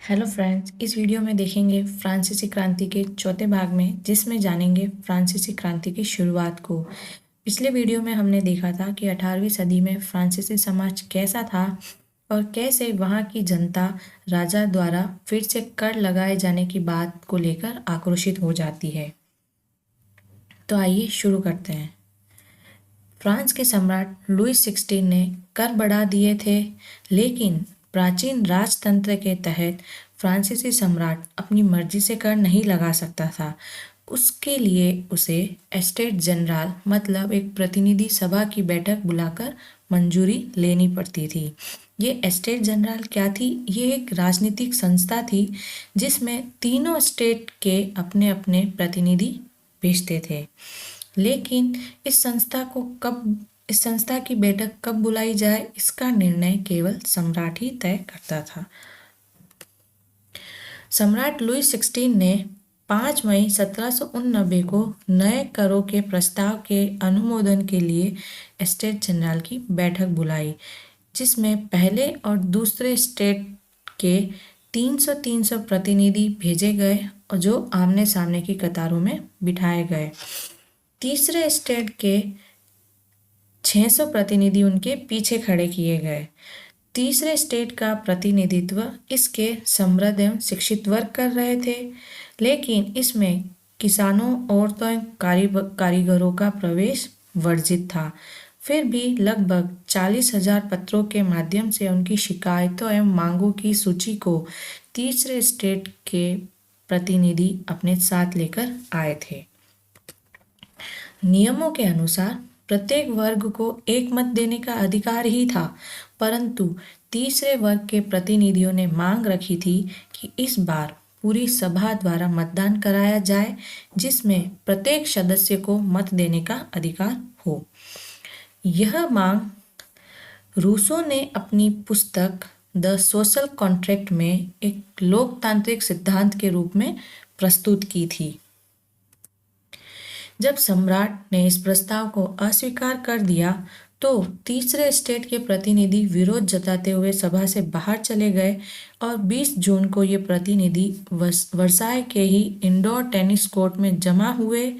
Hello friends, इस video में देखेंगे फ्रांसीसी क्रांति के चौथे भाग में, जिसमें जानेंगे फ्रांसीसी क्रांति की शुरुआत को। पिछले वीडियो में हमने देखा था कि 18वीं सदी में फ्रांसीसी समाज कैसा था और कैसे वहाँ की जनता राजा द्वारा फिर से कर लगाए जाने की बात को लेकर आक्रोशित हो जाती है। तो आइए शुरू करते हैं। फ्रांस के सम्राट लुईस 16 ने कर बढ़ा दिए थे, लेकिन प्राचीन राजतंत्र के तहत फ्रांसीसी सम्राट अपनी मर्जी से कर नहीं लगा सकता था। उसके लिए उसे एस्टेट जनरल मतलब एक प्रतिनिधि सभा की बैठक बुलाकर मंजूरी लेनी पड़ती थी। ये एस्टेट जनरल क्या थी? ये एक राजनीतिक संस्था थी जिसमें तीनों स्टेट के अपने अपने प्रतिनिधि भेजते थे। लेकिन इस संस्था की बैठक कब बुलाई जाए, इसका निर्णय केवल सम्राट ही तय करता था। सम्राट लुईस 16 ने 5 मई 1789 को नए करों के प्रस्ताव के अनुमोदन के लिए एस्टेट जनरल की बैठक बुलाई, जिसमें पहले और दूसरे स्टेट के 300 प्रतिनिधि भेजे गए और जो आमने सामने की कतारों में बिठाए गए। तीसरे स्टेट के 600 प्रतिनिधि उनके पीछे खड़े किए गए। तीसरे स्टेट का प्रतिनिधित्व इसके समृद्ध एवं शिक्षित वर्ग कर रहे थे, लेकिन इसमें किसानों, औरतों एवं कारीगरों का प्रवेश वर्जित था। फिर भी लगभग 40,000 पत्रों के माध्यम से उनकी शिकायतों एवं मांगों की सूची को तीसरे स्टेट के प्रतिनिधि अपने साथ लेकर आए थे। नियमों के अनुसार प्रत्येक वर्ग को एक मत देने का अधिकार ही था, परंतु तीसरे वर्ग के प्रतिनिधियों ने मांग रखी थी कि इस बार पूरी सभा द्वारा मतदान कराया जाए, जिसमें प्रत्येक सदस्य को मत देने का अधिकार हो। यह मांग रूसो ने अपनी पुस्तक द सोशल कॉन्ट्रैक्ट में एक लोकतांत्रिक सिद्धांत के रूप में प्रस्तुत की थी। जब सम्राट ने इस प्रस्ताव को अस्वीकार कर दिया तो तीसरे स्टेट के प्रतिनिधि विरोध जताते हुए सभा से बाहर चले गए और 20 जून को ये प्रतिनिधि वर्साय के ही इंडोर टेनिस कोर्ट में जमा हुए,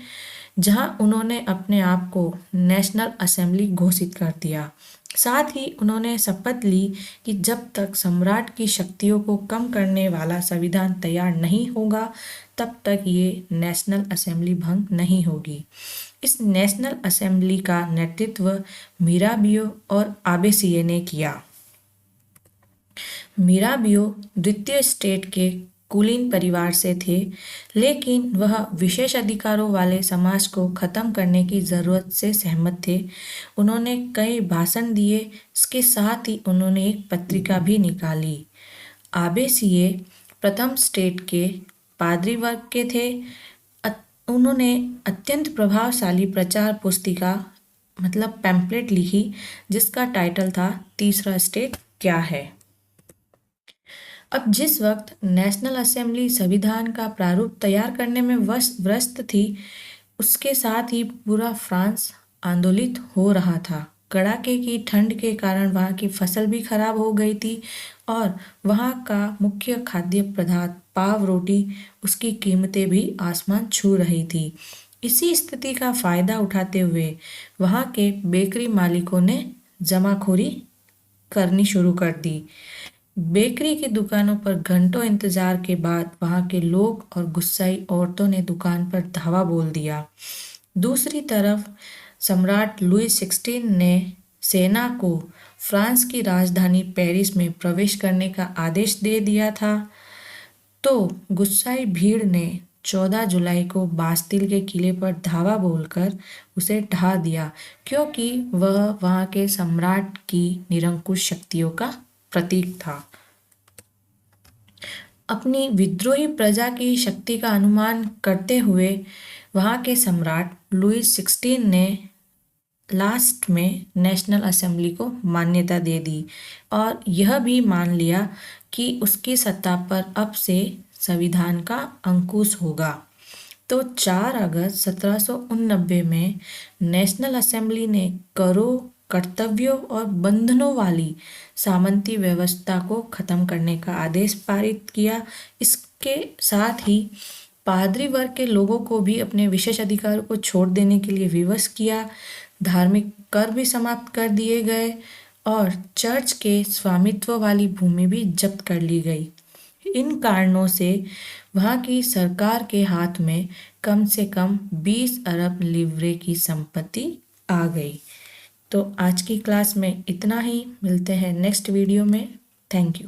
जहां उन्होंने अपने आप को नेशनल असेंबली घोषित कर दिया। साथ ही उन्होंने शपथ ली कि जब तक सम्राट की शक्तियों को कम करने वाला संविधान तैयार नहीं होगा, तब तक ये नेशनल असेंबली भंग नहीं होगी। इस नेशनल असेंबली का नेतृत्व मिराबियो और आबेसिये ने किया। मिराबियो द्वितीय स्टेट के कुलीन परिवार से थे, लेकिन वह विशेष अधिकारों वाले समाज को खत्म करने की जरूरत से सहमत थे। उन्होंने कई भाषण दिए, इसके साथ ही उन्होंने एक पत्रिका भी निकाली। आबेसिये प्रथम स्टेट के पादरी वर्ग के थे। उन्होंने अत्यंत प्रभावशाली प्रचार पुस्तिका मतलब पैम्पलेट लिखी, जिसका टाइटल था तीसरा स्टेट क्या है। अब जिस वक्त नेशनल असेंबली संविधान का प्रारूप तैयार करने में व्यस्त थी, उसके साथ ही पूरा फ्रांस आंदोलित हो रहा था। कड़ाके की ठंड के कारण वहाँ की फसल भी खराब हो गई थी और वहाँ का मुख्य खाद्य पदार्थ पाव रोटी, उसकी कीमतें भी आसमान छू रही थी। इसी स्थिति का फायदा उठाते हुए वहाँ के बेकरी मालिकों ने जमाखोरी करनी शुरू कर दी। बेकरी की दुकानों पर घंटों इंतजार के बाद वहां के लोग और गुस्साई औरतों ने दुकान पर धावा बोल दिया। दूसरी तरफ सम्राट लुईस 16 ने सेना को फ्रांस की राजधानी पेरिस में प्रवेश करने का आदेश दे दिया था, तो गुस्साई भीड़ ने 14 जुलाई को बास्तिल के किले पर धावा बोलकर उसे ढा दिया, क्योंकि वह वहां के सम्राट की निरंकुश शक्तियों का प्रतीक था। अपनी विद्रोही प्रजा की शक्ति का अनुमान करते हुए वहाँ के सम्राट लुईस 16 ने लास्ट में नेशनल असेंबली को मान्यता दे दी और यह भी मान लिया कि उसकी सत्ता पर अब से संविधान का अंकुश होगा। तो 4 अगस्त 1789 में नेशनल असेंबली ने करों कर्तव्यों और बंधनों वाली सामंती व्यवस्था को खत्म करने का आदेश पारित किया। इसके साथ ही पादरी वर्ग के लोगों को भी अपने विशेष अधिकारों को छोड़ देने के लिए विवश किया। धार्मिक कर भी समाप्त कर दिए गए और चर्च के स्वामित्व वाली भूमि भी जब्त कर ली गई। इन कारणों से वहाँ की सरकार के हाथ में कम से कम 20 अरब लिवरे की संपत्ति आ गई। तो आज की क्लास में इतना ही। मिलते हैं नेक्स्ट वीडियो में। Thank you.